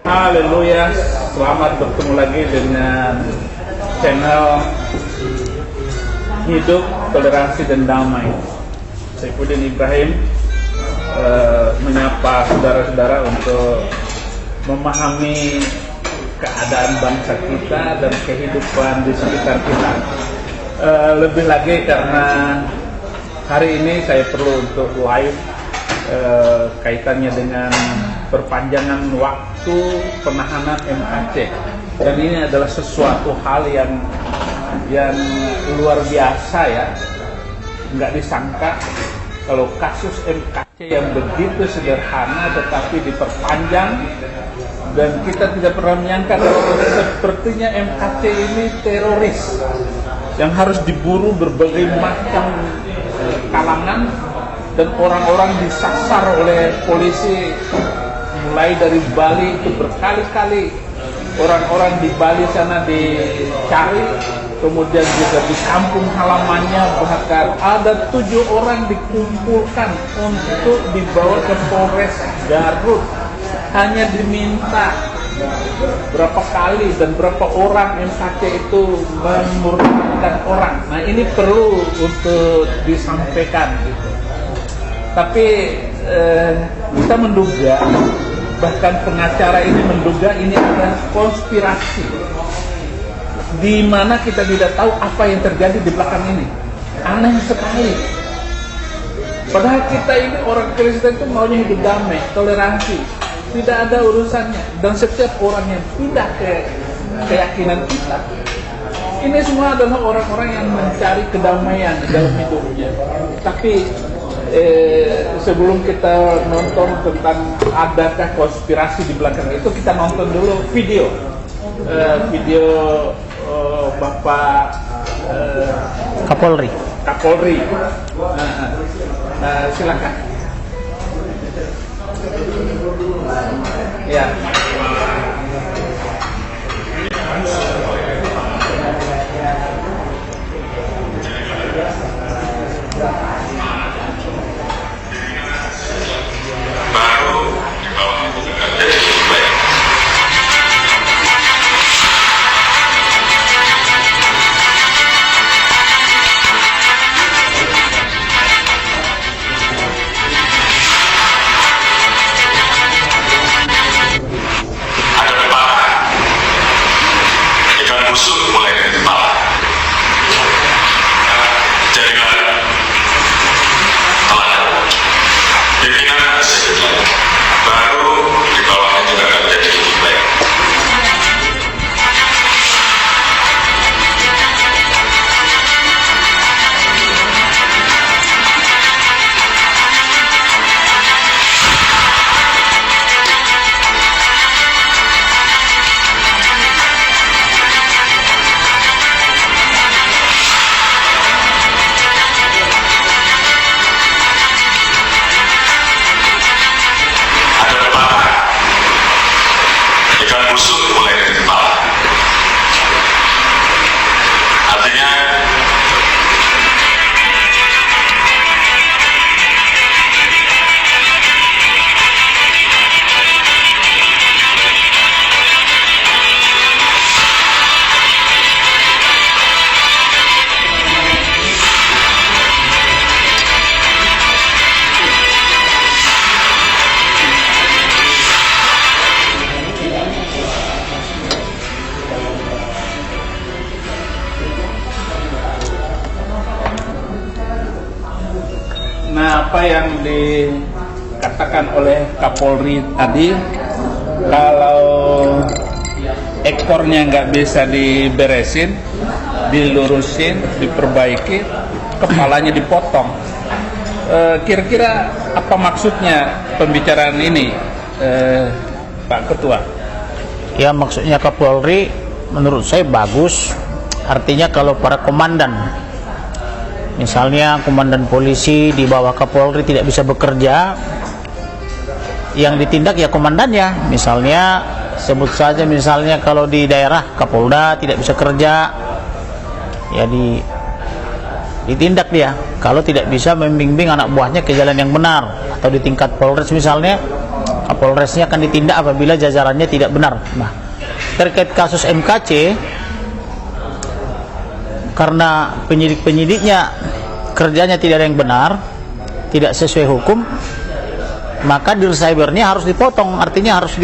Haleluya, selamat bertemu lagi dengan channel Hidup, Toleransi dan Damai. Saifuddin Ibrahim menyapa saudara-saudara untuk memahami keadaan bangsa kita dan kehidupan di sekitar kita. Lebih lagi karena hari ini saya perlu untuk live kaitannya dengan perpanjangan waktu penahanan MKC, dan ini adalah sesuatu hal yang luar biasa ya. Nggak disangka kalau kasus MKC yang begitu sederhana tetapi diperpanjang, dan kita tidak pernah menyangka kalau sepertinya MKC ini teroris yang harus diburu berbagai macam kalangan, dan orang-orang disasar oleh polisi mulai dari Bali. Itu berkali-kali orang-orang di Bali sana dicari, kemudian juga di kampung halamannya bahkan ada 7 orang dikumpulkan untuk dibawa ke Polres Garut. Hanya diminta berapa kali dan berapa orang MKC itu memurnikan orang. Nah, ini perlu untuk disampaikan gitu. Tapi kita menduga, bahkan pengacara ini menduga ini adalah konspirasi, di mana kita tidak tahu apa yang terjadi di belakang ini. Aneh sekali. Padahal kita ini orang Kristen itu maunya hidup damai, toleransi, tidak ada urusannya. Dan setiap orang yang pindah ke keyakinan kita, ini semua adalah orang-orang yang mencari kedamaian dalam hidupnya. Tapi sebelum kita nonton tentang adakah konspirasi di belakang itu, kita nonton dulu video Bapak Kapolri. Silakan. Ya. Nah, apa yang dikatakan oleh Kapolri tadi, kalau ekornya nggak bisa diberesin, dilurusin, diperbaiki, kepalanya dipotong. Kira-kira apa maksudnya pembicaraan ini, Pak Ketua? Ya, maksudnya Kapolri menurut saya bagus. Artinya kalau para komandan, misalnya komandan polisi di bawah Kapolri tidak bisa bekerja, yang ditindak ya komandannya. Misalnya sebut saja, misalnya kalau di daerah Kapolda tidak bisa kerja, ya ditindak dia. Kalau tidak bisa membimbing anak buahnya ke jalan yang benar, atau di tingkat Polres misalnya Kapolresnya akan ditindak apabila jajarannya tidak benar. Nah, terkait kasus MKC, karena penyidik-penyidiknya kerjanya tidak ada yang benar, tidak sesuai hukum, maka Dircybernya harus dipotong, artinya harus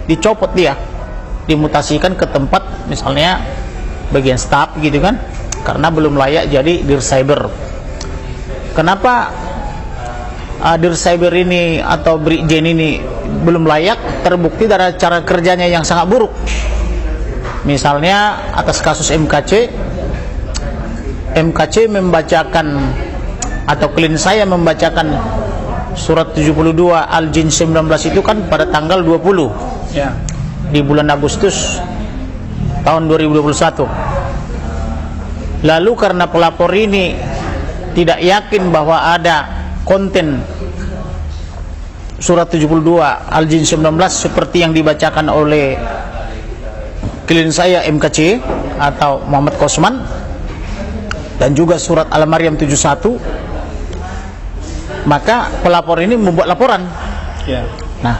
dicopot dia, dimutasikan ke tempat misalnya bagian staf gitu kan, karena belum layak jadi Dircyber. Kenapa Dircyber ini atau Brigjen ini belum layak? Terbukti dari cara kerjanya yang sangat buruk. Misalnya atas kasus MKC membacakan atau klien saya membacakan surat 72 Al-Jin 19 itu kan pada tanggal 20 Ya. di bulan Agustus tahun 2021. Lalu karena pelapor ini tidak yakin bahwa ada konten surat 72 Al-Jin 19 seperti yang dibacakan oleh klien saya MKC atau Muhammad Kosman, dan juga surat Al-Maryam 71, maka pelapor ini membuat laporan. Ya. Nah,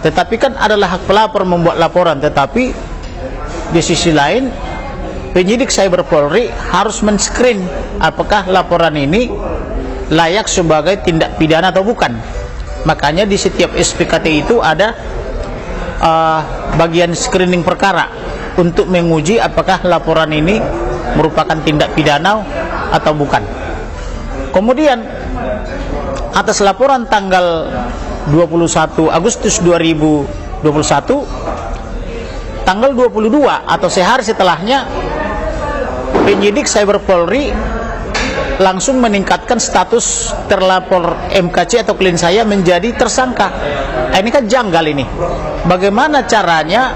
tetapi kan adalah hak pelapor membuat laporan, tetapi di sisi lain penyidik Cyber Polri harus men-screen apakah laporan ini layak sebagai tindak pidana atau bukan. Makanya di setiap SPKT itu ada bagian screening perkara untuk menguji apakah laporan ini merupakan tindak pidana atau bukan. Kemudian atas laporan tanggal 21 Agustus 2021, tanggal 22 atau sehari setelahnya, penyidik Cyber Polri langsung meningkatkan status terlapor MKC atau klien saya menjadi tersangka. Ini kan janggal ini. Bagaimana caranya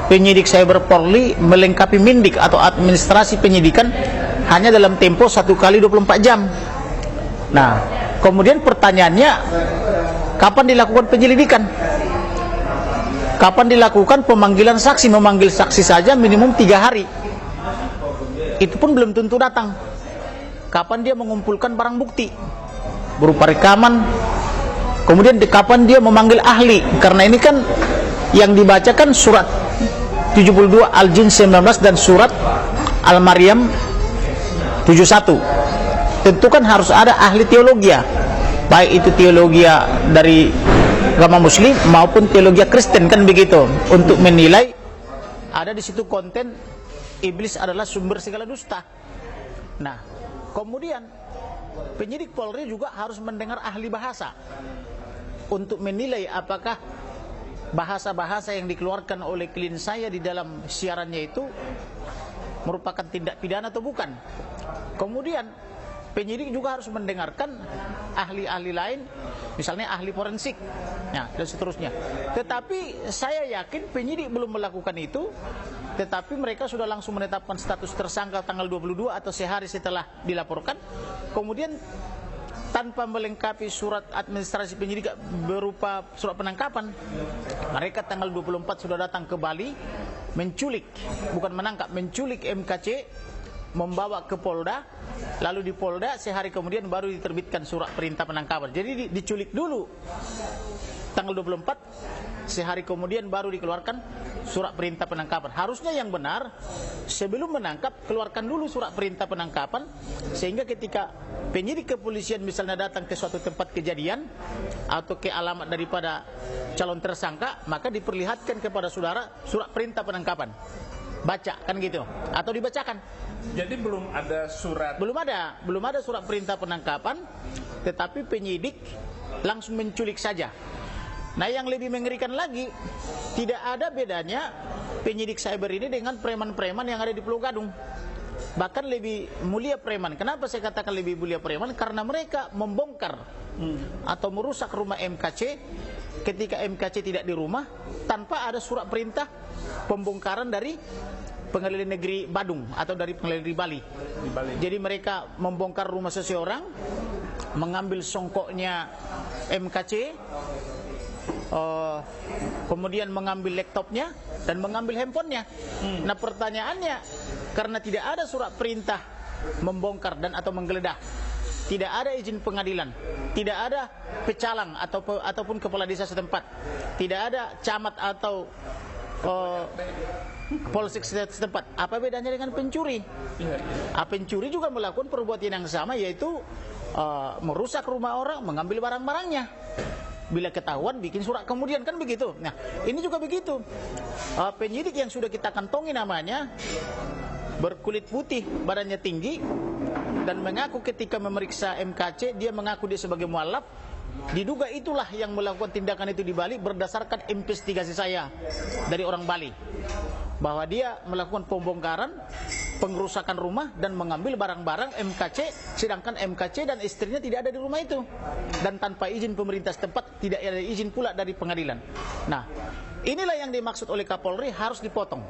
penyidik Cyber Polri melengkapi Mindik atau administrasi penyidikan hanya dalam tempo 1 kali 24 jam. Nah, kemudian pertanyaannya, kapan dilakukan penyelidikan? Kapan dilakukan pemanggilan saksi? Memanggil saksi saja minimum 3 hari. Itu pun belum tentu datang. Kapan dia mengumpulkan barang bukti berupa rekaman? Kemudian kapan dia memanggil ahli? Karena ini kan yang dibacakan surat 72 Al-Jin 19 dan surat Al-Maryam 71. Tentu kan harus ada ahli teologi, baik itu teologi dari agama Muslim maupun teologi Kristen, kan begitu, untuk menilai ada di situ konten iblis adalah sumber segala dusta. Nah, kemudian penyidik Polri juga harus mendengar ahli bahasa untuk menilai apakah bahasa-bahasa yang dikeluarkan oleh klien saya di dalam siarannya itu merupakan tindak pidana atau bukan. Kemudian penyidik juga harus mendengarkan ahli-ahli lain, misalnya ahli forensik, nah, dan seterusnya. Tetapi saya yakin penyidik belum melakukan itu, tetapi mereka sudah langsung menetapkan status tersangka tanggal 22 atau sehari setelah dilaporkan. Kemudian tanpa melengkapi surat administrasi penyidik berupa surat penangkapan, mereka tanggal 24 sudah datang ke Bali menculik, bukan menangkap, menculik MKC, membawa ke Polda, lalu di Polda sehari kemudian baru diterbitkan surat perintah penangkapan. Jadi diculik dulu tanggal 24, sehari kemudian baru dikeluarkan surat perintah penangkapan. Harusnya yang benar, sebelum menangkap keluarkan dulu surat perintah penangkapan, sehingga ketika penyidik kepolisian misalnya datang ke suatu tempat kejadian atau ke alamat daripada calon tersangka, maka diperlihatkan kepada saudara surat perintah penangkapan, baca, kan gitu, atau dibacakan. Jadi belum ada surat. Belum ada surat perintah penangkapan, tetapi penyidik langsung menculik saja. Nah, yang lebih mengerikan lagi, tidak ada bedanya penyidik cyber ini dengan preman-preman yang ada di Pulau Gadung. Bahkan lebih mulia preman. Kenapa saya katakan lebih mulia preman? Karena mereka membongkar atau merusak rumah MKC ketika MKC tidak di rumah tanpa ada surat perintah pembongkaran dari Pengadilan Negeri Badung atau dari Pengadilan Negeri Bali. Jadi mereka membongkar rumah seseorang, mengambil songkoknya MKC, kemudian mengambil laptopnya dan mengambil handphonenya. Nah, pertanyaannya, karena tidak ada surat perintah membongkar dan atau menggeledah, tidak ada izin pengadilan, tidak ada pecalang ataupun kepala desa setempat, tidak ada camat atau polsek setempat. Apa bedanya dengan pencuri? Pencuri juga melakukan perbuatan yang sama, yaitu merusak rumah orang, mengambil barang-barangnya. Bila ketahuan bikin surat kemudian, kan begitu. Nah, ini juga begitu. Penyidik yang sudah kita kantongi namanya, berkulit putih, badannya tinggi, dan mengaku ketika memeriksa MKC, dia mengaku dia sebagai mualaf. Diduga itulah yang melakukan tindakan itu di Bali berdasarkan investigasi saya dari orang Bali, bahwa dia melakukan pembongkaran, pengerusakan rumah dan mengambil barang-barang MKC, sedangkan MKC dan istrinya tidak ada di rumah itu, dan tanpa izin pemerintah setempat, tidak ada izin pula dari pengadilan. Nah, inilah yang dimaksud oleh Kapolri harus dipotong,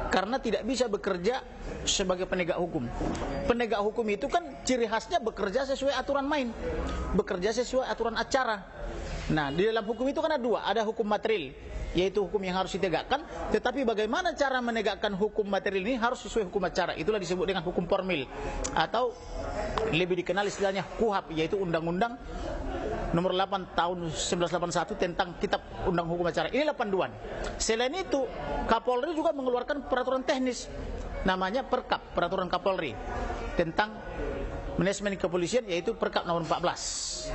karena tidak bisa bekerja sebagai penegak hukum. Penegak hukum itu kan ciri khasnya bekerja sesuai aturan main, bekerja sesuai aturan acara. Nah, di dalam hukum itu kan ada dua, ada hukum material, yaitu hukum yang harus ditegakkan, tetapi bagaimana cara menegakkan hukum material ini harus sesuai hukum acara. Itulah disebut dengan hukum formil, atau lebih dikenal istilahnya KUHP, yaitu Undang-Undang Nomor 8 Tahun 1981 tentang Kitab Undang Hukum Acara. Ini 82-an. Selain itu, Kapolri juga mengeluarkan peraturan teknis, namanya Perkap, Peraturan Kapolri tentang manajemen kepolisian, yaitu Perkap Nomor 14.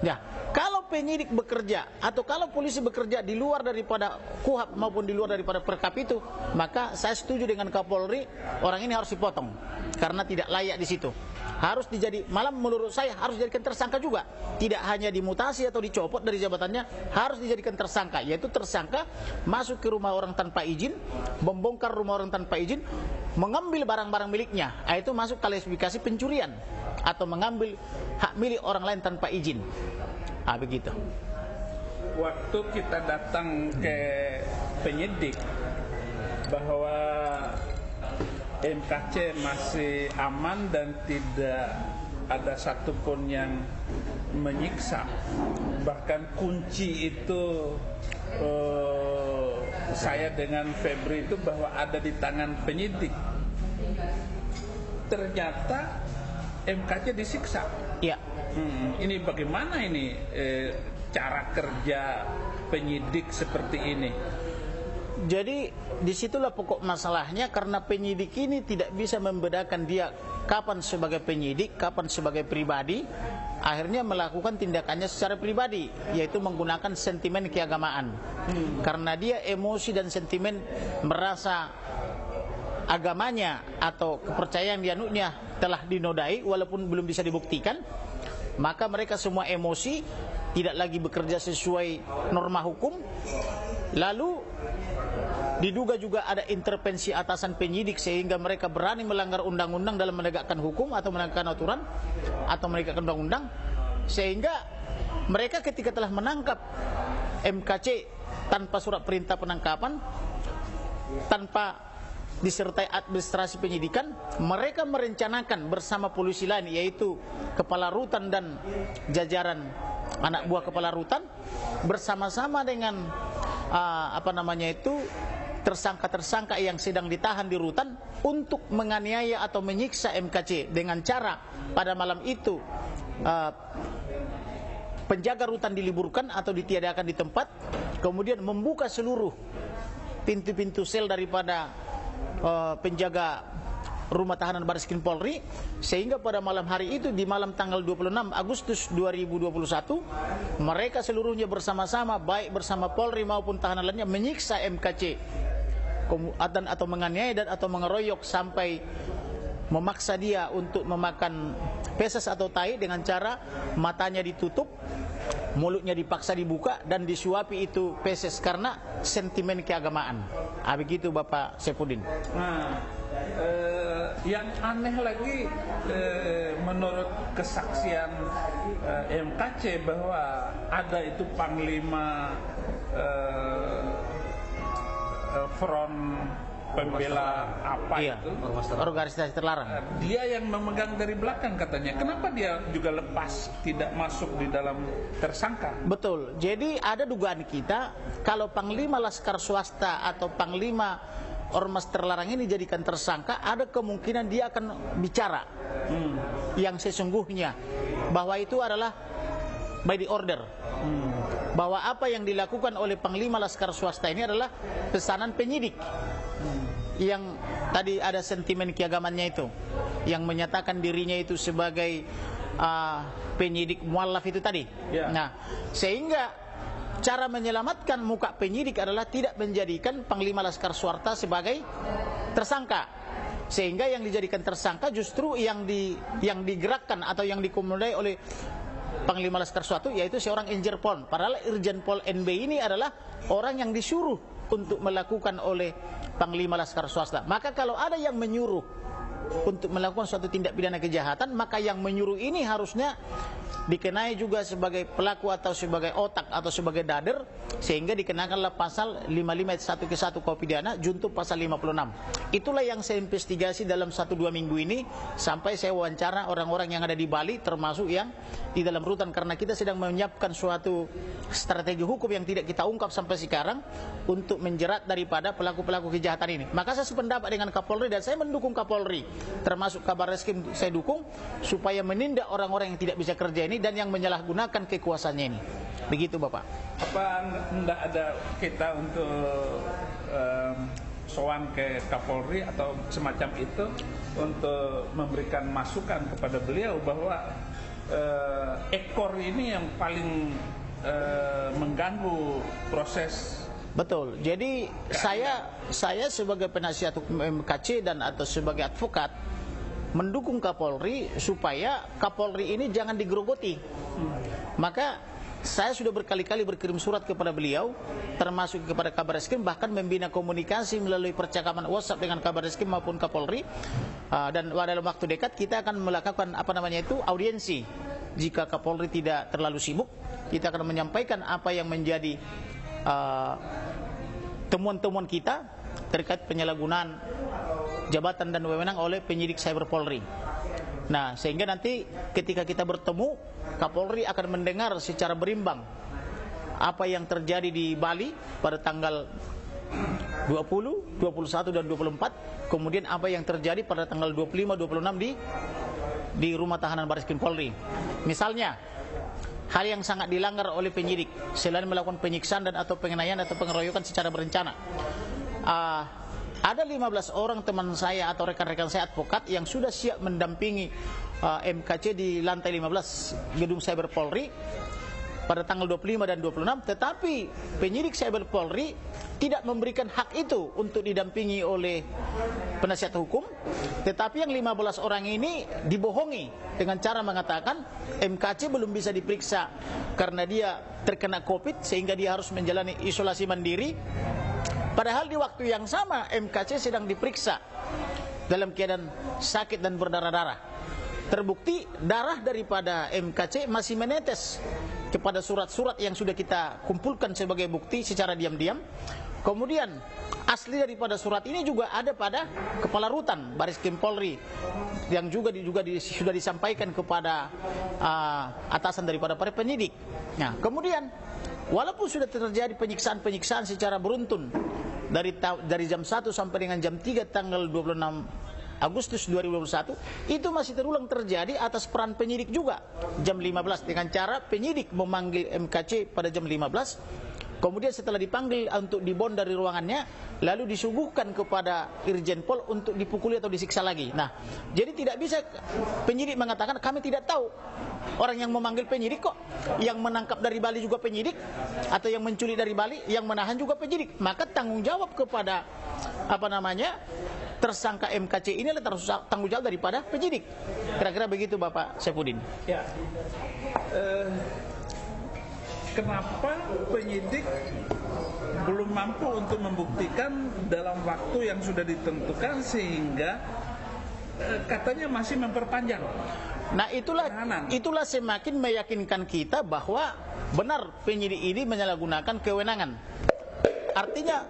Ya, kalau penyidik bekerja atau kalau polisi bekerja di luar daripada KUHP maupun di luar daripada Perkap itu, maka saya setuju dengan Kapolri, orang ini harus dipotong karena tidak layak di situ. Harus malah menurut saya harus dijadikan tersangka juga. Tidak hanya dimutasi atau dicopot dari jabatannya, harus dijadikan tersangka, yaitu tersangka masuk ke rumah orang tanpa izin, membongkar rumah orang tanpa izin, mengambil barang-barang miliknya. Itu masuk klasifikasi pencurian atau mengambil hak milik orang lain tanpa izin. Begitu. Waktu kita datang ke penyidik bahwa MKC masih aman dan tidak ada satupun yang menyiksa, bahkan kunci itu saya dengan Febri itu bahwa ada di tangan penyidik. Ternyata MKC disiksa. Ya. Ini bagaimana ini cara kerja penyidik seperti ini? Jadi disitulah pokok masalahnya, karena penyidik ini tidak bisa membedakan dia kapan sebagai penyidik, kapan sebagai pribadi. Akhirnya melakukan tindakannya secara pribadi, yaitu menggunakan sentimen keagamaan. Karena dia emosi dan sentimen merasa agamanya atau kepercayaan dianutnya telah dinodai walaupun belum bisa dibuktikan, maka mereka semua emosi, tidak lagi bekerja sesuai norma hukum. Lalu diduga juga ada intervensi atasan penyidik sehingga mereka berani melanggar undang-undang dalam menegakkan hukum atau menegakkan aturan atau menegakkan undang-undang, sehingga mereka ketika telah menangkap MKC tanpa surat perintah penangkapan, tanpa disertai administrasi penyidikan, mereka merencanakan bersama polisi lain, yaitu kepala rutan dan jajaran anak buah kepala rutan, bersama-sama dengan tersangka-tersangka yang sedang ditahan di rutan, untuk menganiaya atau menyiksa MKC dengan cara pada malam itu penjaga rutan diliburkan atau ditiadakan di tempat, kemudian membuka seluruh pintu-pintu sel daripada penjaga rumah tahanan Bareskrim Polri, sehingga pada malam hari itu, di malam tanggal 26 Agustus 2021, mereka seluruhnya bersama-sama, baik bersama Polri maupun tahanan lainnya, menyiksa MKC atau menganiaya dan atau mengeroyok sampai memaksa dia untuk memakan feses atau tai dengan cara matanya ditutup, mulutnya dipaksa dibuka dan disuapi itu feses karena sentimen keagamaan. Begitu Bapak Saipudin. Nah, yang aneh lagi menurut kesaksian MKC bahwa ada itu panglima front pembela apa itu, organisasi terlarang. Dia yang memegang dari belakang katanya. Kenapa dia juga lepas, tidak masuk di dalam tersangka? Betul. Jadi ada dugaan kita, kalau panglima laskar swasta atau panglima ormas terlarang ini dijadikan tersangka, ada kemungkinan dia akan bicara. yang sesungguhnya, bahwa itu adalah by the order. Bahwa apa yang dilakukan oleh Panglima Laskar Swasta ini adalah pesanan penyidik. Yang tadi ada sentimen keagamannya itu, yang menyatakan dirinya itu sebagai penyidik mualaf itu tadi. Nah, sehingga cara menyelamatkan muka penyidik adalah tidak menjadikan Panglima Laskar Swasta sebagai tersangka, sehingga yang dijadikan tersangka justru yang digerakkan atau yang dikomandoi oleh Panglima Laskar Swasta, yaitu seorang Irjen Pol. Padahal Irjen Pol NB ini adalah orang yang disuruh untuk melakukan oleh Panglima Laskar Swasta. Maka kalau ada yang menyuruh untuk melakukan suatu tindak pidana kejahatan, maka yang menyuruh ini harusnya dikenai juga sebagai pelaku atau sebagai otak atau sebagai dader, sehingga dikenakanlah pasal 55 ayat 1 ke 1 KUH pidana junto pasal 56. Itulah yang saya investigasi dalam 1-2 minggu ini, sampai saya wawancara orang-orang yang ada di Bali, termasuk yang di dalam rutan, karena kita sedang menyiapkan suatu strategi hukum yang tidak kita ungkap sampai sekarang untuk menjerat daripada pelaku-pelaku kejahatan ini. Maka saya sependapat dengan Kapolri dan saya mendukung Kapolri, termasuk Kabar Reskrim saya dukung, supaya menindak orang-orang yang tidak bisa kerja ini dan yang menyalahgunakan kekuasaannya ini. Begitu Bapak. Apa enggak ada kita untuk sowan ke Kapolri atau semacam itu untuk memberikan masukan kepada beliau bahwa ekor ini yang paling mengganggu proses. Betul. Jadi saya sebagai penasihat hukum MKC dan atau sebagai advokat mendukung Kapolri supaya Kapolri ini jangan digerogoti. Maka saya sudah berkali-kali berkirim surat kepada beliau, termasuk kepada Kabar Reskrim, bahkan membina komunikasi melalui percakapan WhatsApp dengan Kabar Reskrim maupun Kapolri. Dan dalam waktu dekat kita akan melakukan audiensi. Jika Kapolri tidak terlalu sibuk, kita akan menyampaikan apa yang menjadi temuan-temuan kita terkait penyalahgunaan jabatan dan wewenang oleh penyidik Cyber Polri. Nah, sehingga nanti ketika kita bertemu, Kapolri akan mendengar secara berimbang apa yang terjadi di Bali pada tanggal 20, 21 dan 24, kemudian apa yang terjadi pada tanggal 25, 26 di rumah tahanan Barreskrim Polri. Misalnya, hal yang sangat dilanggar oleh penyidik selain melakukan penyiksaan dan atau penganiayaan atau pengeroyokan secara berencana. Ada 15 orang teman saya atau rekan-rekan saya advokat yang sudah siap mendampingi MKC di lantai 15 gedung Cyber Polri pada tanggal 25 dan 26, tetapi penyidik Cyber Polri tidak memberikan hak itu untuk didampingi oleh penasihat hukum, tetapi yang 15 orang ini dibohongi dengan cara mengatakan MKC belum bisa diperiksa karena dia terkena COVID sehingga dia harus menjalani isolasi mandiri. Padahal di waktu yang sama MKC sedang diperiksa dalam keadaan sakit dan berdarah-darah. Terbukti darah daripada MKC masih menetes kepada surat-surat yang sudah kita kumpulkan sebagai bukti secara diam-diam. Kemudian asli daripada surat ini juga ada pada Kepala Rutan Barreskrim Polri yang juga sudah disampaikan kepada atasan daripada para penyidik. Nah, kemudian walaupun sudah terjadi penyiksaan-penyiksaan secara beruntun dari jam 1 sampai dengan jam 3 tanggal 26 Agustus 2021, itu masih terulang terjadi atas peran penyidik juga. Jam 15 dengan cara penyidik memanggil MKC pada jam 15, kemudian setelah dipanggil untuk dibon dari ruangannya, lalu disuguhkan kepada Irjen Pol untuk dipukuli atau disiksa lagi. Nah, jadi tidak bisa penyidik mengatakan kami tidak tahu. Orang yang memanggil penyidik kok, yang menangkap dari Bali juga penyidik, atau yang menculik dari Bali, yang menahan juga penyidik. Maka tanggung jawab kepada tersangka MKC ini adalah tanggung jawab daripada penyidik. Kira-kira begitu Bapak Saifuddin. Ya. Kenapa penyidik belum mampu untuk membuktikan dalam waktu yang sudah ditentukan sehingga katanya masih memperpanjang? Nah, itulah semakin meyakinkan kita bahwa benar penyidik ini menyalahgunakan kewenangan. Artinya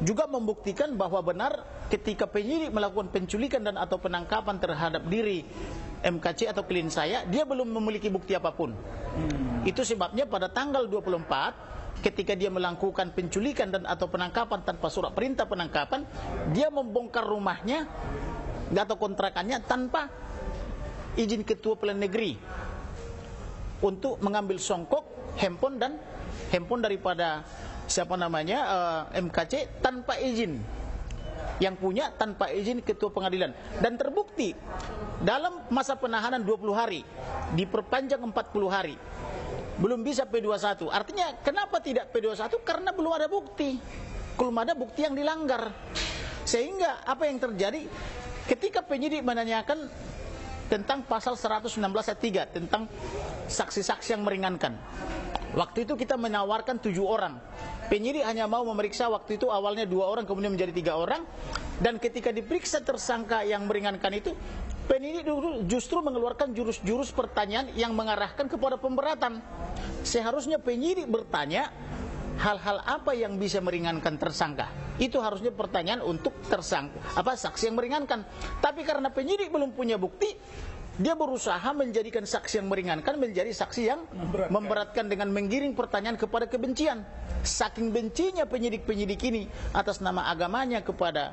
juga membuktikan bahwa benar ketika penyidik melakukan penculikan dan atau penangkapan terhadap diri MKC atau klien saya, dia belum memiliki bukti apapun. Itu sebabnya pada tanggal 24 ketika dia melakukan penculikan dan atau penangkapan tanpa surat perintah penangkapan, dia membongkar rumahnya atau kontrakannya tanpa izin ketua pengadilan negeri untuk mengambil songkok handphone daripada MKC tanpa izin, yang punya tanpa izin ketua pengadilan, dan terbukti dalam masa penahanan 20 hari diperpanjang 40 hari belum bisa P21. Artinya kenapa tidak P21? Karena belum ada bukti yang dilanggar. Sehingga apa yang terjadi ketika penyidik menanyakan tentang pasal 116 ayat 3 tentang saksi-saksi yang meringankan. Waktu itu kita menawarkan 7 orang. Penyidik hanya mau memeriksa waktu itu awalnya 2 orang, kemudian menjadi 3 orang. Dan ketika diperiksa tersangka yang meringankan itu, penyidik justru mengeluarkan jurus-jurus pertanyaan yang mengarahkan kepada pemberatan. Seharusnya penyidik bertanya hal-hal apa yang bisa meringankan tersangka. Itu harusnya pertanyaan untuk saksi yang meringankan. Tapi karena penyidik belum punya bukti, dia berusaha menjadikan saksi yang meringankan menjadi saksi yang memberatkan dengan menggiring pertanyaan kepada kebencian. Saking bencinya penyidik-penyidik ini atas nama agamanya kepada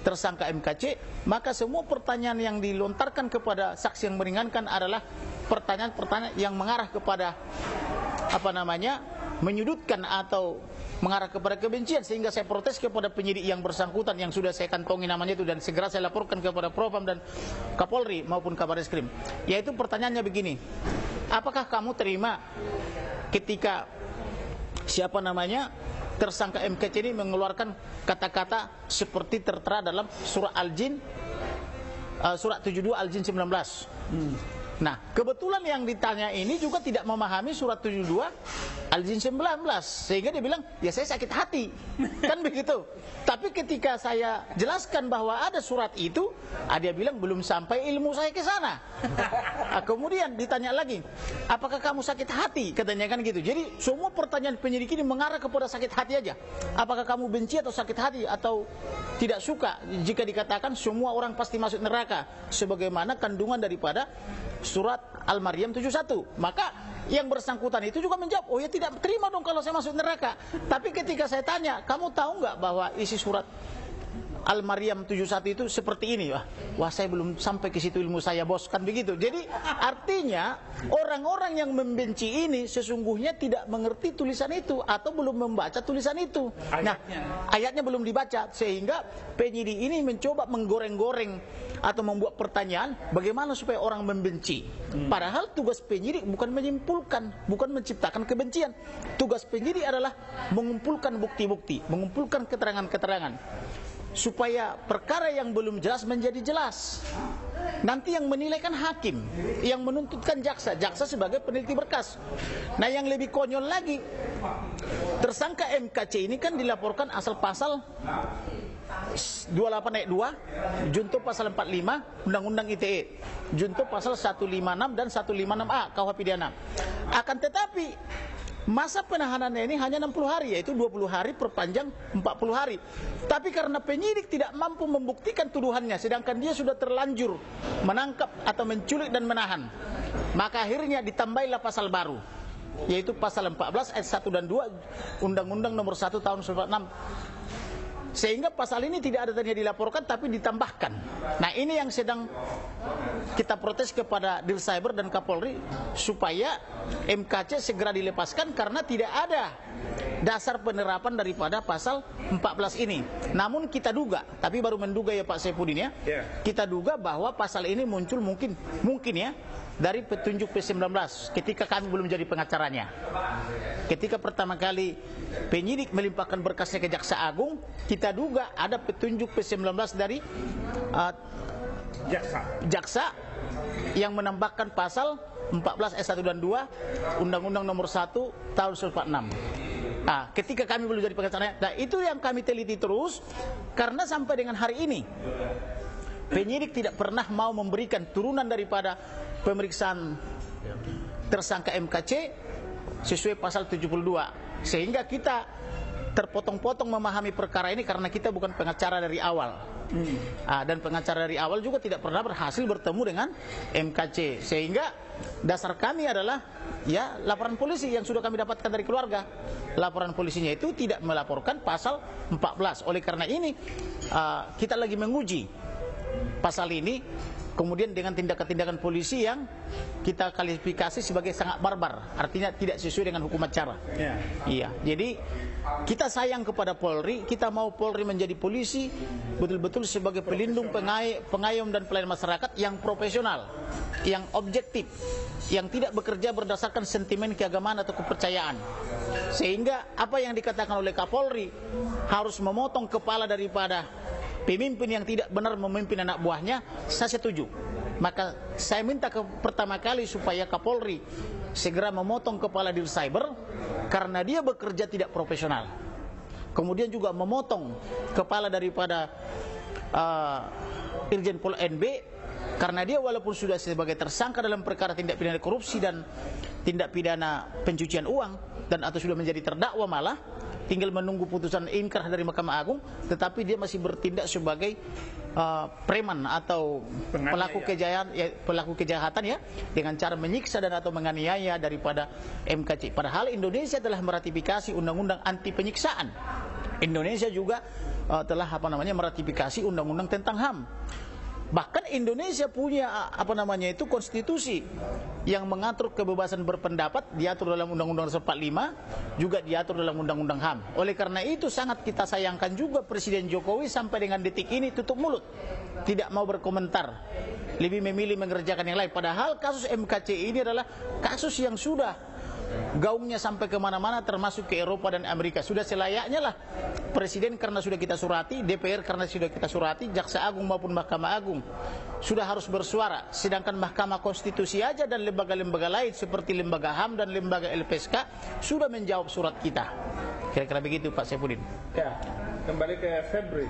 tersangka MKC, maka semua pertanyaan yang dilontarkan kepada saksi yang meringankan adalah pertanyaan-pertanyaan yang mengarah kepada menyudutkan atau mengarah kepada kebencian. Sehingga saya protes kepada penyidik yang bersangkutan yang sudah saya kantongi namanya itu, dan segera saya laporkan kepada Propam dan Kapolri maupun Kabarreskrim. Yaitu pertanyaannya begini: apakah kamu terima ketika tersangka MKC ini mengeluarkan kata-kata seperti tertera dalam surah Al-Jin, surat 72 Al-Jin 19? Nah, kebetulan yang ditanya ini juga tidak memahami surat 72 Al-Jin 19, sehingga dia bilang, ya saya sakit hati, kan begitu. Tapi ketika saya jelaskan bahwa ada surat itu, dia bilang belum sampai ilmu saya ke sana. Kemudian ditanya lagi, apakah kamu sakit hati? Katanya kan gitu. Jadi semua pertanyaan penyidik ini mengarah kepada sakit hati aja. Apakah kamu benci atau sakit hati atau tidak suka jika dikatakan semua orang pasti masuk neraka, sebagaimana kandungan daripada surat Al-Maryam 71. Maka yang bersangkutan itu juga menjawab, oh ya tidak terima dong kalau saya masuk neraka. Tapi ketika saya tanya, kamu tahu nggak bahwa isi surat Al-Maryam 71 itu seperti ini? Wah saya belum sampai ke situ ilmu saya, bos, kan begitu. Jadi artinya orang-orang yang membenci ini sesungguhnya tidak mengerti tulisan itu atau belum membaca tulisan itu. Nah, ayatnya belum dibaca, sehingga penyidik ini mencoba menggoreng-goreng atau membuat pertanyaan bagaimana supaya orang membenci. Padahal tugas penyidik bukan menyimpulkan, bukan menciptakan kebencian. Tugas penyidik adalah mengumpulkan bukti-bukti, mengumpulkan keterangan-keterangan, supaya perkara yang belum jelas menjadi jelas. Nanti yang menilai kan hakim, yang menuntutkan jaksa sebagai peneliti berkas. Nah, yang lebih konyol lagi, tersangka MKC ini kan dilaporkan asal pasal 28 ayat 2, junto pasal 45 Undang-Undang ITE, junto pasal 156 dan 156A KUH pidana. Akan tetapi masa penahanannya ini hanya 60 hari, yaitu 20 hari perpanjang 40 hari. Tapi karena penyidik tidak mampu membuktikan tuduhannya, sedangkan dia sudah terlanjur menangkap atau menculik dan menahan, maka akhirnya ditambahilah pasal baru, yaitu pasal 14 ayat 1 dan 2 Undang-Undang nomor 1 tahun 96. Sehingga pasal ini tidak ada tadinya dilaporkan, tapi ditambahkan. Nah, ini yang sedang kita protes kepada Dircyber dan Kapolri, supaya MKC segera dilepaskan karena tidak ada dasar penerapan daripada pasal 14 ini. Namun kita duga, tapi baru menduga ya Pak Saipudin ya, kita duga bahwa pasal ini muncul mungkin ya dari petunjuk P19 ketika kami belum jadi pengacaranya. Ketika pertama kali penyidik melimpahkan berkasnya ke Jaksa Agung, kita duga ada petunjuk P19 dari jaksa yang menambahkan pasal 14 ayat 1 dan 2 Undang-Undang nomor 1 tahun 96. Nah, ketika kami belum jadi pengacaranya, nah itu yang kami teliti terus, karena sampai dengan hari ini penyidik tidak pernah mau memberikan turunan daripada pemeriksaan tersangka MKC sesuai pasal 72, sehingga kita terpotong-potong memahami perkara ini karena kita bukan pengacara dari awal. Dan pengacara dari awal juga tidak pernah berhasil bertemu dengan MKC, sehingga dasar kami adalah ya laporan polisi yang sudah kami dapatkan dari keluarga. Laporan polisinya itu tidak melaporkan pasal 14. Oleh karena ini kita lagi menguji pasal ini, kemudian dengan tindakan-tindakan polisi yang kita kualifikasi sebagai sangat barbar, artinya tidak sesuai dengan hukum acara. Iya, jadi kita sayang kepada Polri, kita mau Polri menjadi polisi betul-betul sebagai pelindung, pengayom dan pelayan masyarakat yang profesional, yang objektif, yang tidak bekerja berdasarkan sentimen keagamaan atau kepercayaan. Sehingga apa yang dikatakan oleh Kapolri harus memotong kepala daripada pemimpin yang tidak benar memimpin anak buahnya, saya setuju. Maka saya minta pertama kali supaya Kapolri segera memotong kepala dir cyber karena dia bekerja tidak profesional. Kemudian juga memotong kepala daripada Irjen Pol NB karena dia walaupun sudah sebagai tersangka dalam perkara tindak pidana korupsi dan tindak pidana pencucian uang dan atau sudah menjadi terdakwa malah tinggal menunggu putusan inkrah dari Mahkamah Agung, tetapi dia masih bertindak sebagai preman atau pelaku kejahatan ya, dengan cara menyiksa dan atau menganiaya daripada MKC. Padahal Indonesia telah meratifikasi undang-undang anti penyiksaan. Indonesia juga telah meratifikasi undang-undang tentang HAM. Bahkan Indonesia punya konstitusi yang mengatur kebebasan berpendapat, diatur dalam Undang-Undang 45, juga diatur dalam Undang-Undang HAM. Oleh karena itu sangat kita sayangkan juga Presiden Jokowi sampai dengan detik ini tutup mulut, tidak mau berkomentar, lebih memilih mengerjakan yang lain. Padahal kasus MKC ini adalah kasus yang sudah gaungnya sampai kemana-mana termasuk ke Eropa dan Amerika. Sudah selayaknya lah Presiden karena sudah kita surati, DPR karena sudah kita surati, Jaksa Agung maupun Mahkamah Agung sudah harus bersuara. Sedangkan Mahkamah Konstitusi aja dan lembaga-lembaga lain seperti lembaga HAM dan lembaga LPSK sudah menjawab surat kita. Kira-kira begitu Pak Saifuddin. Ya, kembali ke Febri.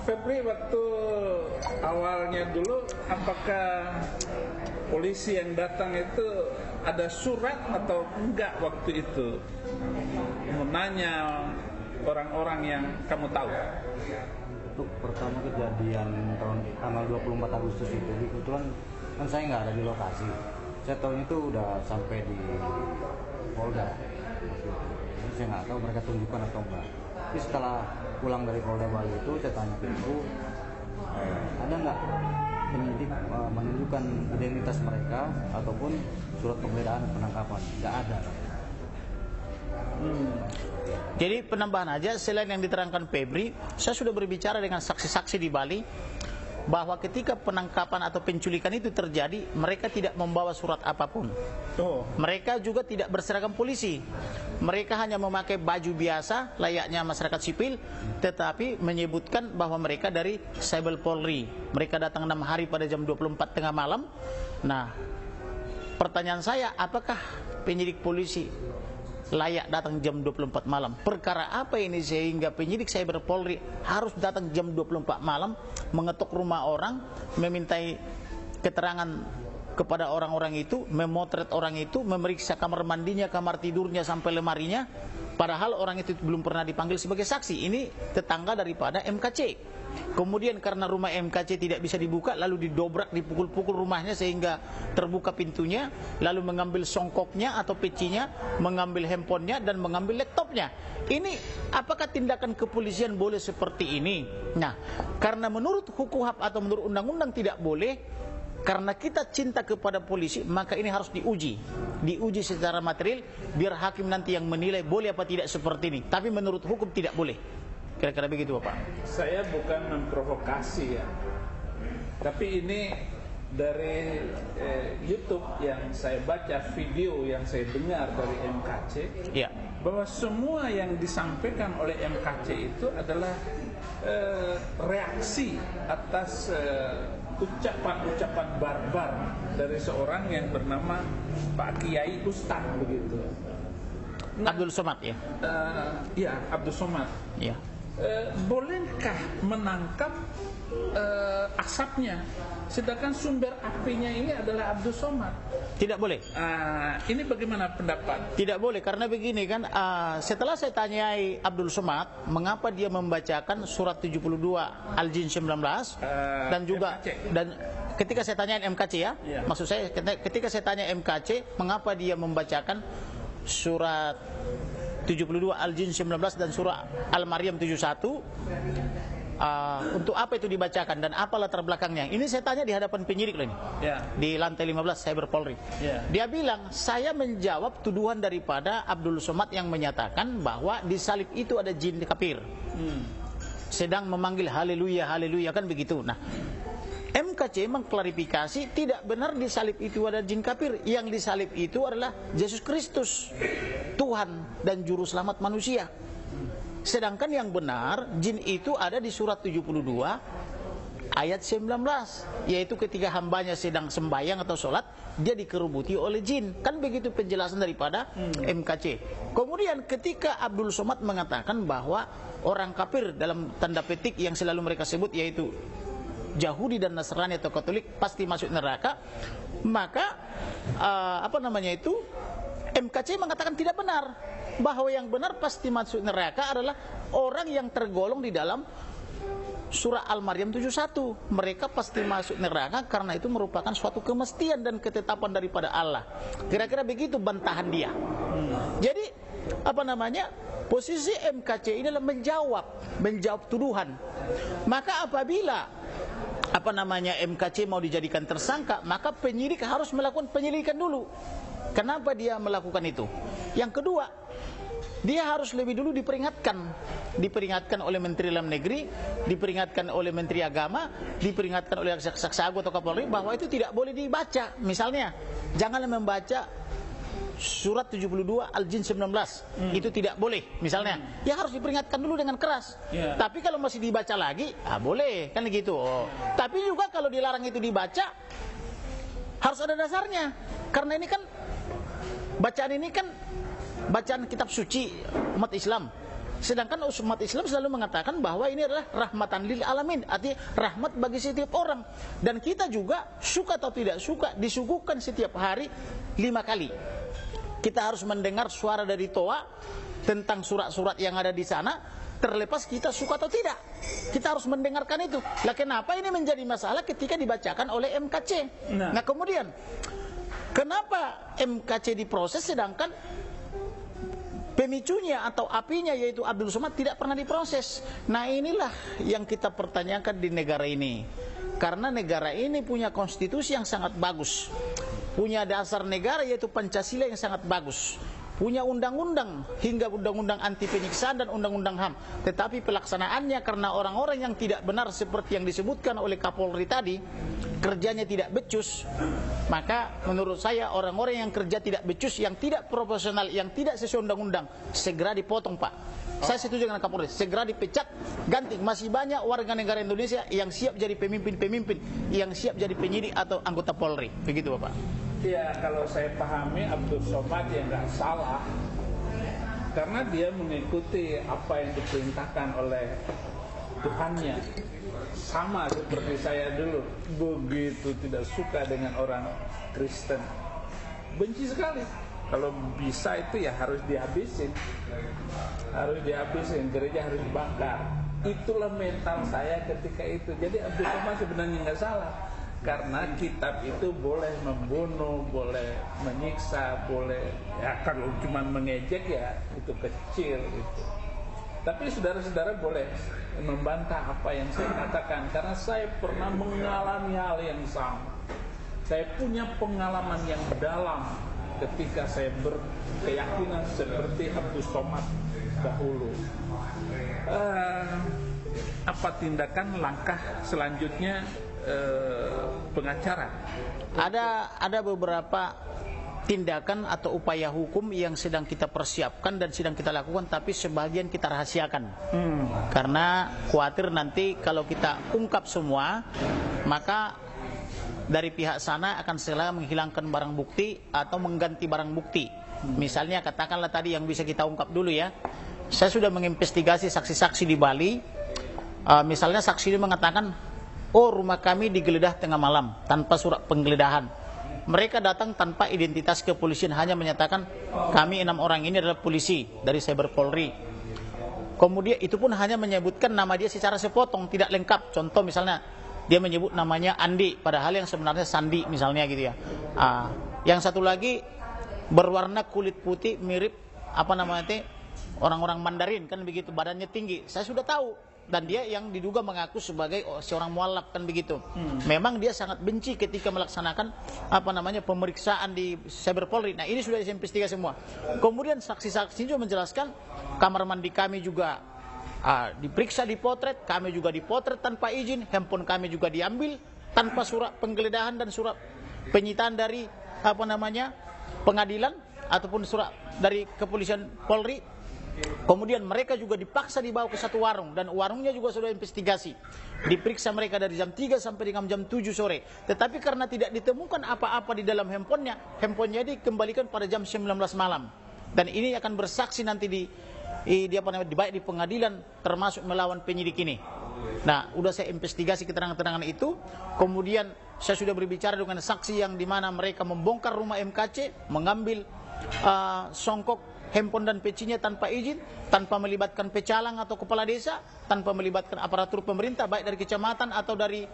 Febri waktu awalnya dulu apakah polisi yang datang itu ada surat atau enggak waktu itu menanya orang-orang yang kamu tahu? Untuk pertama kejadian tanggal 24 Agustus itu kebetulan kan saya nggak ada di lokasi. Saya tahunya itu udah sampai di Polda. Jadi saya nggak tahu mereka tunjukkan atau enggak. Tapi setelah pulang dari Polda Bali itu saya tanya ke ibu, ada nggak penyidik menunjukkan identitas mereka ataupun surat penggeledahan dan penangkapan? Nggak ada. Jadi penambahan aja, selain yang diterangkan Febri, saya sudah berbicara dengan saksi-saksi di Bali bahwa ketika penangkapan atau penculikan itu terjadi, mereka tidak membawa surat apapun. Mereka juga tidak berseragam polisi. Mereka hanya memakai baju biasa layaknya masyarakat sipil, tetapi menyebutkan bahwa mereka dari Cyber Polri. Mereka datang 6 hari pada jam 24 tengah malam. Nah, pertanyaan saya, apakah penyidik polisi layak datang jam 24 malam? Perkara apa ini sehingga penyidik Cyber Polri harus datang jam 24 malam, mengetuk rumah orang, memintai keterangan kepada orang-orang itu, memotret orang itu, memeriksa kamar mandinya, kamar tidurnya sampai lemarinya, padahal orang itu belum pernah dipanggil sebagai saksi. Ini tetangga daripada MKC. Kemudian karena rumah MKC tidak bisa dibuka, lalu didobrak, dipukul-pukul rumahnya sehingga terbuka pintunya, lalu mengambil songkoknya atau pecinya, mengambil handphonenya dan mengambil laptopnya. Ini apakah tindakan kepolisian boleh seperti ini? Nah, karena menurut hukum HAM atau menurut undang-undang tidak boleh, karena kita cinta kepada polisi, maka ini harus diuji secara material, biar hakim nanti yang menilai boleh apa tidak seperti ini. Tapi menurut hukum tidak boleh. Kira-kira begitu Bapak. Saya bukan memprovokasi ya, tapi ini dari YouTube yang saya baca, video yang saya dengar dari MKC, ya, bahwa semua yang disampaikan oleh MKC itu adalah reaksi atas ucapan-ucapan barbar dari seorang yang bernama Pak Kiai Ustadz begitu. Nah, Abdul Somad ya. Ya, Abdul Somad. Ya. Bolehkah menangkap asapnya, sedangkan sumber apinya ini adalah Abdul Somad? Tidak boleh. Ini bagaimana pendapat? Tidak boleh karena begini kan, setelah saya tanyai Abdul Somad mengapa dia membacakan surat 72 Al-Jin 19 dan juga MKC. Dan ketika saya tanya MKC ya, maksud saya ketika saya tanya MKC mengapa dia membacakan surat 72 Al-Jin 19 dan surah Al-Maryam 71, untuk apa itu dibacakan dan apa latar belakangnya. Ini saya tanya di hadapan penyidik loh ini. Ya. Di lantai 15 Cyber Polri. Ya. Dia bilang, saya menjawab tuduhan daripada Abdul Somad yang menyatakan bahwa di salib itu ada jin kafir. Sedang memanggil haleluya, haleluya, kan begitu. Nah, MKC mengklarifikasi tidak benar di salib itu ada jin kafir. Yang di salib itu adalah Yesus Kristus, Tuhan dan juru selamat manusia. Sedangkan yang benar, jin itu ada di surat 72 ayat 19, yaitu ketika hambanya sedang sembahyang atau sholat, dia dikerubuti oleh jin. Kan begitu penjelasan daripada MKC. Kemudian ketika Abdul Somad mengatakan bahwa orang kafir dalam tanda petik yang selalu mereka sebut, yaitu Yahudi dan Nasrani atau Katolik, pasti masuk neraka, maka MKC mengatakan tidak benar, bahwa yang benar pasti masuk neraka adalah orang yang tergolong di dalam surah Al-Maryam 71. Mereka pasti masuk neraka karena itu merupakan suatu kemestian dan ketetapan daripada Allah. Kira-kira begitu bantahan dia. Jadi posisi MKC ini adalah menjawab tuduhan. Maka apabila MKC mau dijadikan tersangka, maka penyidik harus melakukan penyelidikan dulu. Kenapa dia melakukan itu? Yang kedua, dia harus lebih dulu diperingatkan oleh Menteri Dalam Negeri, diperingatkan oleh Menteri Agama, diperingatkan oleh Jaksa Agung atau Kapolri bahwa itu tidak boleh dibaca. Misalnya, janganlah membaca surat 72 Al-Jin 19. Itu tidak boleh. Misalnya, ya harus diperingatkan dulu dengan keras. Tapi kalau masih dibaca lagi, boleh, kan gitu. Tapi juga kalau dilarang itu dibaca, harus ada dasarnya. Karena ini kan bacaan kitab suci umat Islam. Sedangkan umat Islam selalu mengatakan bahwa ini adalah rahmatan lil alamin, artinya rahmat bagi setiap orang. Dan kita juga suka atau tidak suka disuguhkan setiap hari 5 kali. Kita harus mendengar suara dari Toa tentang surat-surat yang ada di sana, terlepas kita suka atau tidak. Kita harus mendengarkan itu. Lah kenapa ini menjadi masalah ketika dibacakan oleh MKC? Nah kemudian, kenapa MKC diproses sedangkan pemicunya atau apinya yaitu Abdul Somad tidak pernah diproses? Nah inilah yang kita pertanyakan di negara ini. Karena negara ini punya konstitusi yang sangat bagus, punya dasar negara yaitu Pancasila yang sangat bagus, punya undang-undang hingga undang-undang anti penyiksaan dan undang-undang HAM. Tetapi pelaksanaannya karena orang-orang yang tidak benar seperti yang disebutkan oleh Kapolri tadi, kerjanya tidak becus. Maka menurut saya orang-orang yang kerja tidak becus, yang tidak profesional, yang tidak sesuai undang-undang, segera dipotong, Pak. Saya setuju dengan Kapolri, segera dipecat, ganti. Masih banyak warga negara Indonesia yang siap jadi pemimpin-pemimpin, yang siap jadi penyidik atau anggota Polri. Begitu, Bapak. Ya, kalau saya pahami Abdul Somad ya nggak salah, karena dia mengikuti apa yang diperintahkan oleh Tuhannya. Sama seperti saya dulu, begitu tidak suka dengan orang Kristen, benci sekali. Kalau bisa itu ya harus dihabisin, gereja harus dibakar. Itulah mental saya ketika itu. Jadi Abdul Somad sebenarnya nggak salah, karena kitab itu boleh membunuh, boleh menyiksa, boleh ya kalau cuma mengejek ya itu kecil gitu. Tapi saudara-saudara boleh membantah apa yang saya katakan, karena saya pernah mengalami hal yang sama. Saya punya pengalaman yang dalam ketika saya berkeyakinan seperti Abdul Somad dahulu. Apa tindakan langkah selanjutnya pengacara? Ada beberapa tindakan atau upaya hukum yang sedang kita persiapkan dan sedang kita lakukan, tapi sebagian kita rahasiakan. Karena khawatir nanti kalau kita ungkap semua, maka dari pihak sana akan segera menghilangkan barang bukti atau mengganti barang bukti. Misalnya katakanlah tadi yang bisa kita ungkap dulu ya. Saya sudah menginvestigasi saksi-saksi di Bali. Misalnya saksi ini mengatakan, oh rumah kami digeledah tengah malam tanpa surat penggeledahan. Mereka datang tanpa identitas kepolisian, hanya menyatakan kami 6 orang ini adalah polisi dari Cyber Polri. Kemudian itu pun hanya menyebutkan nama dia secara sepotong, tidak lengkap. Contoh misalnya dia menyebut namanya Andi, padahal yang sebenarnya Sandi misalnya gitu ya. Yang satu lagi berwarna kulit putih mirip orang-orang Mandarin kan begitu, badannya tinggi. Saya sudah tahu dan dia yang diduga mengaku sebagai seorang mualaf kan begitu. Memang dia sangat benci ketika melaksanakan pemeriksaan di Cyber Polri. Nah, ini sudah diinvestigasi semua. Kemudian saksi-saksi juga menjelaskan kamar mandi kami juga diperiksa, dipotret, kami juga dipotret tanpa izin, handphone kami juga diambil tanpa surat penggeledahan dan surat penyitaan dari pengadilan ataupun surat dari kepolisian Polri. Kemudian mereka juga dipaksa dibawa ke satu warung, dan warungnya juga sudah investigasi. Diperiksa mereka dari jam 3 sampai dengan jam 7 sore. Tetapi karena tidak ditemukan apa-apa di dalam handphonenya dikembalikan pada jam 19 malam. Dan ini akan bersaksi nanti baik di pengadilan, termasuk melawan penyidik ini. Nah, udah saya investigasi keterangan-keterangan itu. Kemudian saya sudah berbicara dengan saksi yang dimana mereka membongkar rumah MKC, mengambil songkok, handphone dan pecinya tanpa izin, tanpa melibatkan pecalang atau kepala desa, tanpa melibatkan aparatur pemerintah baik dari kecamatan atau dari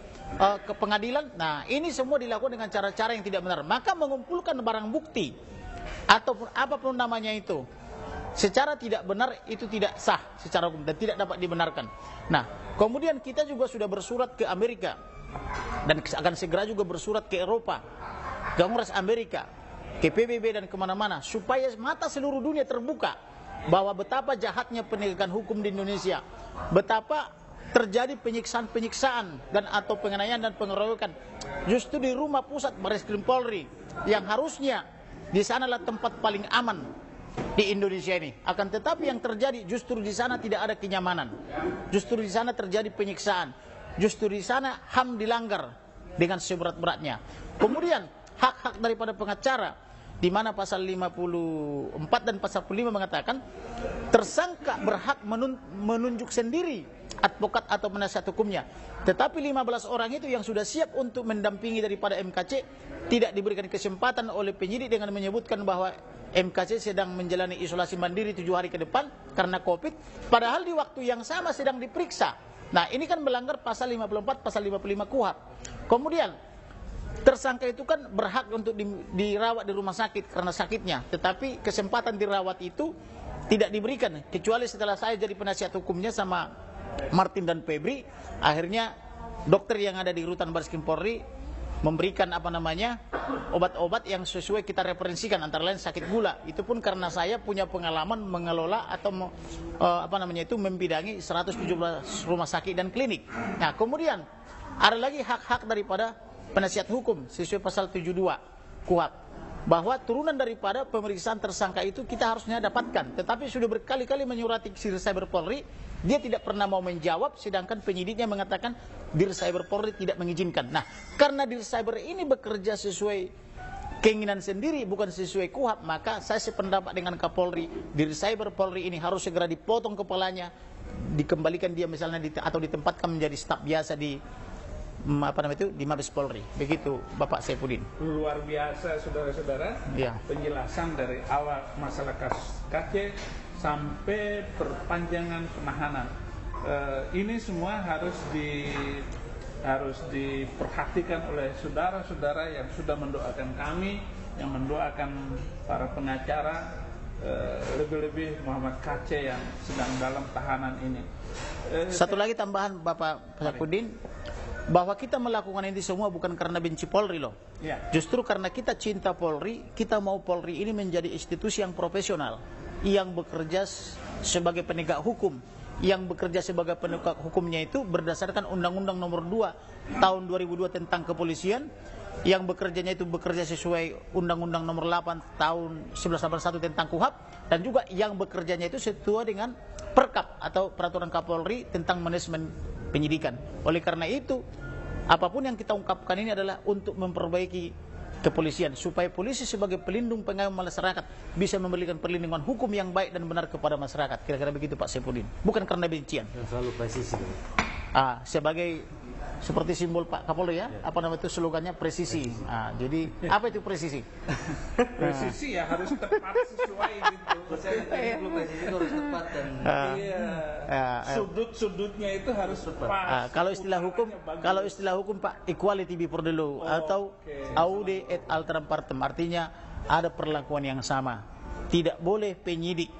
ke pengadilan. Nah, ini semua dilakukan dengan cara-cara yang tidak benar. Maka mengumpulkan barang bukti ataupun apapun namanya itu secara tidak benar itu tidak sah secara hukum dan tidak dapat dibenarkan. Nah, kemudian kita juga sudah bersurat ke Amerika dan akan segera juga bersurat ke Eropa, ke Kongres Amerika, ke PBB dan kemana-mana, supaya mata seluruh dunia terbuka bahwa betapa jahatnya penegakan hukum di Indonesia, betapa terjadi penyiksaan dan atau penganiayaan dan pengeroyokan justru di rumah pusat Barreskrim Polri, yang harusnya di sanalah tempat paling aman di Indonesia ini. Akan tetapi yang terjadi justru di sana tidak ada kenyamanan, justru di sana terjadi penyiksaan, justru di sana HAM dilanggar dengan seberat-beratnya. Kemudian hak-hak daripada pengacara, di mana pasal 54 dan pasal 5 mengatakan tersangka berhak menunjuk sendiri advokat atau penasihat hukumnya. Tetapi 15 orang itu yang sudah siap untuk mendampingi daripada MKC tidak diberikan kesempatan oleh penyidik dengan menyebutkan bahwa MKC sedang menjalani isolasi mandiri 7 hari ke depan karena COVID, padahal di waktu yang sama sedang diperiksa. Nah, ini kan melanggar pasal 54, pasal 55 KUHP. Kemudian tersangka itu kan berhak untuk dirawat di rumah sakit karena sakitnya, tetapi kesempatan dirawat itu tidak diberikan, kecuali setelah saya jadi penasihat hukumnya sama Martin dan Febri. Akhirnya dokter yang ada di rutan Barreskrim Polri memberikan obat-obat yang sesuai kita referensikan, antara lain sakit gula. Itu pun karena saya punya pengalaman mengelola atau membidangi 117 rumah sakit dan klinik. Nah, kemudian ada lagi hak-hak daripada penasihat hukum sesuai pasal 72 KUHP, bahwa turunan daripada pemeriksaan tersangka itu kita harusnya dapatkan, tetapi sudah berkali-kali menyurati Cyber Polri, dia tidak pernah mau menjawab, sedangkan penyidiknya mengatakan Cyber Polri tidak mengizinkan. Nah, karena Cyber ini bekerja sesuai keinginan sendiri, bukan sesuai KUHP, maka saya sependapat dengan Kapolri, Cyber Polri ini harus segera dipotong kepalanya, dikembalikan dia misalnya atau ditempatkan menjadi staf biasa di di Mabes Polri. Begitu Bapak Saifuddin. Luar biasa saudara-saudara, ya. Penjelasan dari awal masalah kasus KC sampai perpanjangan penahanan. Ini semua harus diperhatikan oleh saudara-saudara yang sudah mendoakan kami, yang mendoakan para pengacara, lebih-lebih Muhammad KC yang sedang dalam tahanan ini. Satu lagi tambahan Bapak Saifuddin, bahwa kita melakukan ini semua bukan karena benci Polri loh. Ya. Justru karena kita cinta Polri, kita mau Polri ini menjadi institusi yang profesional, yang bekerja sebagai penegak hukum, yang bekerja sebagai penegak hukumnya itu berdasarkan Undang-Undang Nomor 2 Tahun 2002 tentang kepolisian, yang bekerjanya itu bekerja sesuai Undang-Undang Nomor 8 Tahun 1181 tentang KUHP, dan juga yang bekerjanya itu sesuai dengan Perkap atau Peraturan Kapolri tentang manajemen penyidikan. Oleh karena itu, apapun yang kita ungkapkan ini adalah untuk memperbaiki kepolisian, supaya polisi sebagai pelindung pengayom masyarakat bisa memberikan perlindungan hukum yang baik dan benar kepada masyarakat. Kira-kira begitu Pak Saifuddin. Bukan karena bencian. Dan selalu presisi. Sebagai seperti simbol Pak Kapolri ya, slogannya presisi. Jadi apa itu presisi? Presisi ya harus tepat sesuai gitu. Presisi itu harus tepat dan sudut-sudutnya itu harus pas. Kalau istilah hukum Pak, equality before the law atau aude et alteram partem, artinya ada perlakuan yang sama. Tidak boleh penyidik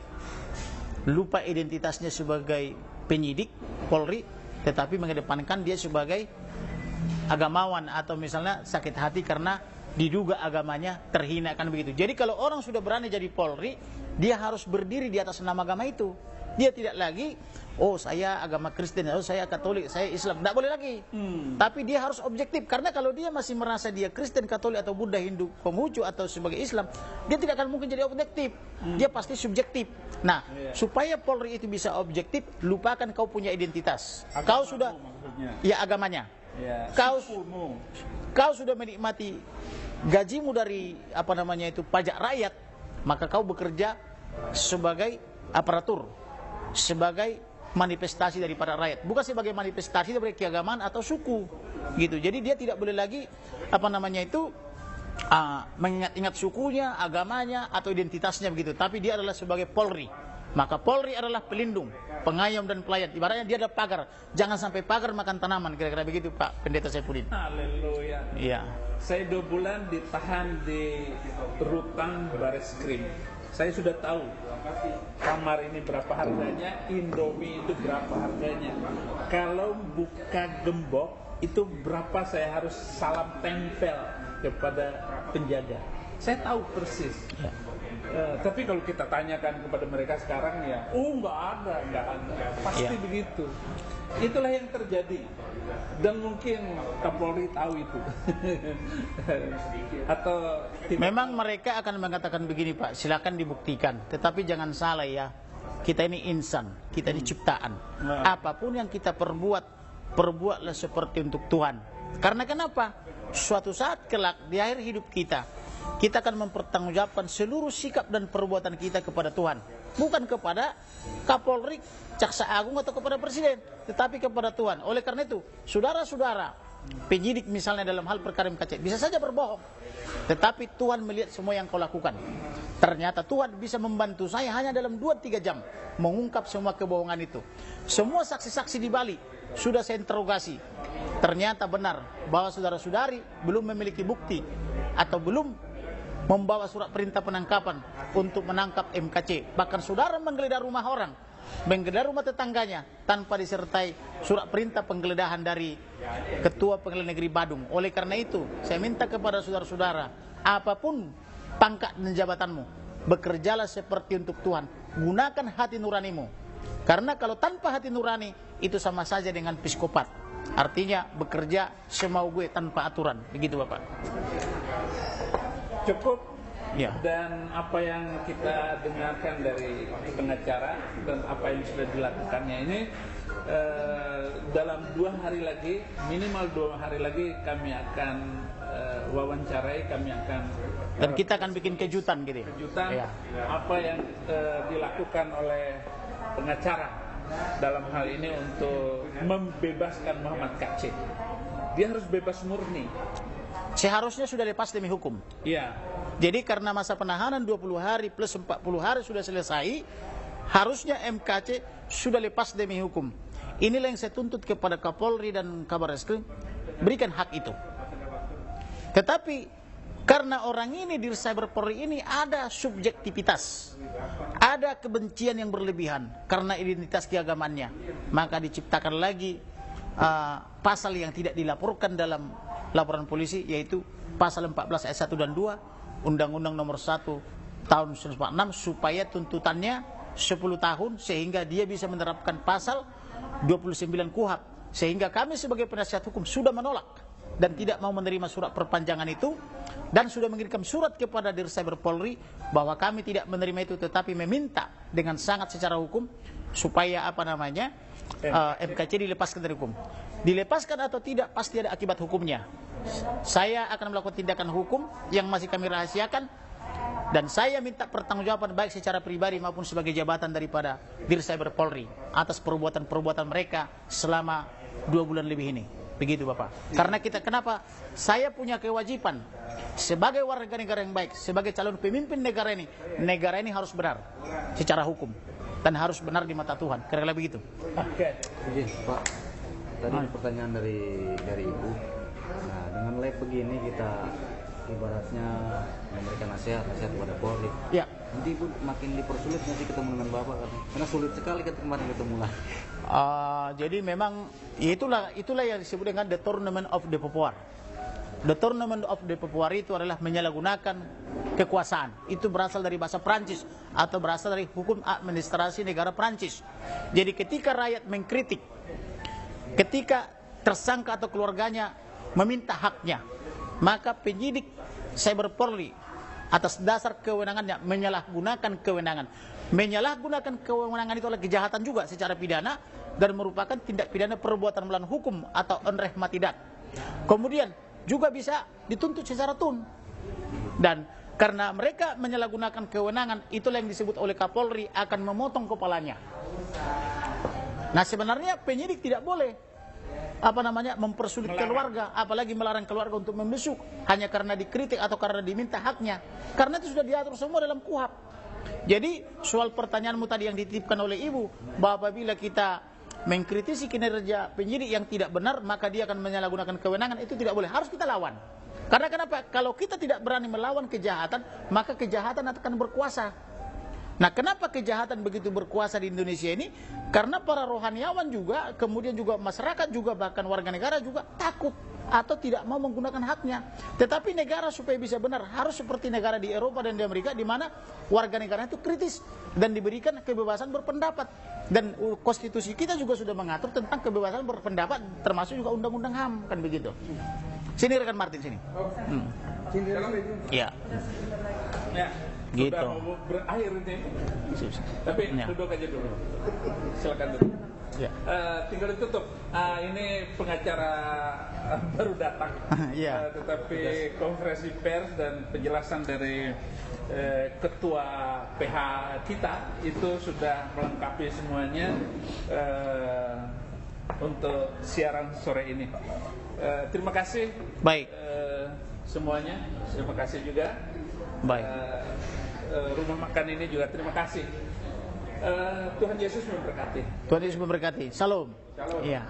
lupa identitasnya sebagai penyidik, Polri, tetapi mengedepankan dia sebagai agamawan atau misalnya sakit hati karena diduga agamanya terhina, kan begitu. Jadi kalau orang sudah berani jadi Polri, dia harus berdiri di atas nama agama itu. Dia tidak lagi, oh saya agama Kristen, oh saya Katolik, saya Islam. Tidak boleh lagi. Tapi dia harus objektif. Karena kalau dia masih merasa dia Kristen, Katolik, atau Buddha, Hindu, Konghucu, atau sebagai Islam, dia tidak akan mungkin jadi objektif. Dia pasti subjektif. Nah, supaya Polri itu bisa objektif, lupakan kau punya identitas. Kau sudah, ya agamanya. Ya, Kau sudah menikmati gajimu dari pajak rakyat, maka kau bekerja sebagai aparatur, sebagai manifestasi daripada rakyat, bukan sebagai manifestasi dari keagamaan atau suku, gitu. Jadi dia tidak boleh lagi mengingat-ingat sukunya, agamanya atau identitasnya begitu, tapi dia adalah sebagai Polri. Maka Polri adalah pelindung, pengayom dan pelayan. Ibaratnya dia ada pagar. Jangan sampai pagar makan tanaman, kira-kira begitu Pak Pendeta Saifuddin. Haleluya. Iya. Saya 2 bulan ditahan di rutan Bareskrim. Saya sudah tahu kamar ini berapa harganya, Indomie itu berapa harganya. Kalau buka gembok itu berapa saya harus salam tempel kepada penjaga. Saya tahu persis. Ya. Tapi kalau kita tanyakan kepada mereka sekarang ya, nggak ada. Pasti begitu. Itulah yang terjadi. Dan mungkin Kapolri tahu itu. Atau memang mereka akan mengatakan begini Pak, silakan dibuktikan. Tetapi jangan salah ya, kita ini insan, kita ini ciptaan. Apapun yang kita perbuatlah seperti untuk Tuhan. Karena kenapa? Suatu saat kelak di akhir hidup kita akan mempertanggungjawabkan seluruh sikap dan perbuatan kita kepada Tuhan, bukan kepada Kapolri, Jaksa Agung atau kepada Presiden, tetapi kepada Tuhan. Oleh karena itu, saudara-saudara penyidik misalnya dalam hal perkara MKC bisa saja berbohong, tetapi Tuhan melihat semua yang kau lakukan. Ternyata Tuhan bisa membantu saya hanya dalam 2-3 jam mengungkap semua kebohongan itu. Semua saksi-saksi di Bali sudah saya interogasi. Ternyata benar bahwa saudara-saudari belum memiliki bukti atau belum membawa surat perintah penangkapan untuk menangkap MKC. Bahkan saudara menggeledah rumah orang, menggeledah rumah tetangganya tanpa disertai surat perintah penggeledahan dari Ketua Pengadilan Negeri Badung. Oleh karena itu, saya minta kepada saudara-saudara, apapun pangkat dan jabatanmu, bekerjalah seperti untuk Tuhan. Gunakan hati nuranimu. Karena kalau tanpa hati nurani, itu sama saja dengan psikopat. Artinya bekerja semau gue tanpa aturan. Begitu Bapak. cukup. Ya. Dan apa yang kita dengarkan dari pengacara dan apa yang sudah dilakukannya ini, dalam 2 hari lagi, minimal 2 hari lagi kami akan wawancarai, kami akan dan kita akan bikin kejutan gitu. Kejutan Ya. apa yang dilakukan oleh pengacara dalam hal ini untuk membebaskan Muhammad Kacik. Dia harus bebas murni. Seharusnya sudah lepas demi hukum. Iya. Jadi karena masa penahanan 20 hari plus 40 hari sudah selesai, harusnya MKC sudah lepas demi hukum. Inilah yang saya tuntut kepada Kapolri dan Kabar Eskrim, berikan hak itu. Tetapi karena orang ini di Cyber Polri ini ada subjektivitas, ada kebencian yang berlebihan karena identitas keagamannya, maka diciptakan lagi pasal yang tidak dilaporkan dalam laporan polisi, yaitu pasal 14 ayat 1 dan 2 Undang-Undang Nomor 1 Tahun 1946, supaya tuntutannya 10 tahun sehingga dia bisa menerapkan pasal 29 KUHP. Sehingga kami sebagai penasihat hukum sudah menolak dan tidak mau menerima surat perpanjangan itu, dan sudah mengirimkan surat kepada Dirsaber Polri bahwa kami tidak menerima itu, tetapi meminta dengan sangat secara hukum supaya MKC dilepaskan dari hukum. Dilepaskan atau tidak pasti ada akibat hukumnya. Saya akan melakukan tindakan hukum yang masih kami rahasiakan, dan saya minta pertanggungjawaban baik secara pribadi maupun sebagai jabatan daripada Dirsaber Polri atas perbuatan-perbuatan mereka selama 2 bulan lebih ini. Begitu Bapak. Karena kenapa? Saya punya kewajiban sebagai warga negara yang baik, sebagai calon pemimpin negara ini harus benar secara hukum dan harus benar di mata Tuhan. Kira-kira begitu. Oke. Izin, Pak. Tadi ada pertanyaan dari Ibu. Nah, dengan live begini kita ibaratnya memberikan nasihat kepada Polri. Ya. Nanti Ibu makin dipersulit nanti ketemu dengan Bapak katanya. Karena sulit sekali kemarin ketemu lah. Jadi memang itulah yang disebut dengan the tournament of the Popular. The tournament of the Popular itu adalah menyalahgunakan kekuasaan. Itu berasal dari bahasa Prancis atau berasal dari hukum administrasi negara Prancis. Jadi ketika rakyat mengkritik, ketika tersangka atau keluarganya meminta haknya, maka penyidik Cyber Polri atas dasar kewenangannya menyalahgunakan kewenangan. Menyalahgunakan kewenangan itu adalah kejahatan juga secara pidana dan merupakan tindak pidana perbuatan melawan hukum atau onreh matidat. Kemudian juga bisa dituntut secara tun. Dan karena mereka menyalahgunakan kewenangan, itulah yang disebut oleh Kapolri akan memotong kepalanya. Nah, sebenarnya penyidik tidak boleh mempersulit keluarga, apalagi melarang keluarga untuk membesuk hanya karena dikritik atau karena diminta haknya. Karena itu sudah diatur semua dalam KUHP. Jadi soal pertanyaanmu tadi yang dititipkan oleh Ibu, bahwa apabila kita mengkritisi kinerja penyidik yang tidak benar, maka dia akan menyalahgunakan kewenangan, itu tidak boleh, harus kita lawan. Karena kenapa? Kalau kita tidak berani melawan kejahatan, maka kejahatan akan berkuasa. Nah, kenapa kejahatan begitu berkuasa di Indonesia ini? Karena para rohaniawan juga, kemudian juga masyarakat juga, bahkan warga negara juga takut atau tidak mau menggunakan haknya. Tetapi negara supaya bisa benar harus seperti negara di Eropa dan di Amerika, di mana warga negara itu kritis dan diberikan kebebasan berpendapat. Dan konstitusi kita juga sudah mengatur tentang kebebasan berpendapat, termasuk juga undang-undang HAM, kan begitu. Sini rekan Martin, sini. Iya. Ya, gitu. sudah mau berakhir ini. Tapi Ya. duduk aja dulu. Silakan duduk. Ya. Tinggal ditutup. Ini pengacara baru datang. Ya. Tetapi konferensi pers dan penjelasan dari ketua PH kita itu sudah melengkapi semuanya untuk siaran sore ini. Terima kasih. Baik. Semuanya. Terima kasih juga. Baik. Rumah makan ini juga terima kasih. Tuhan Yesus memberkati. Tuhan Yesus memberkati. Salam. Shalom. Iya.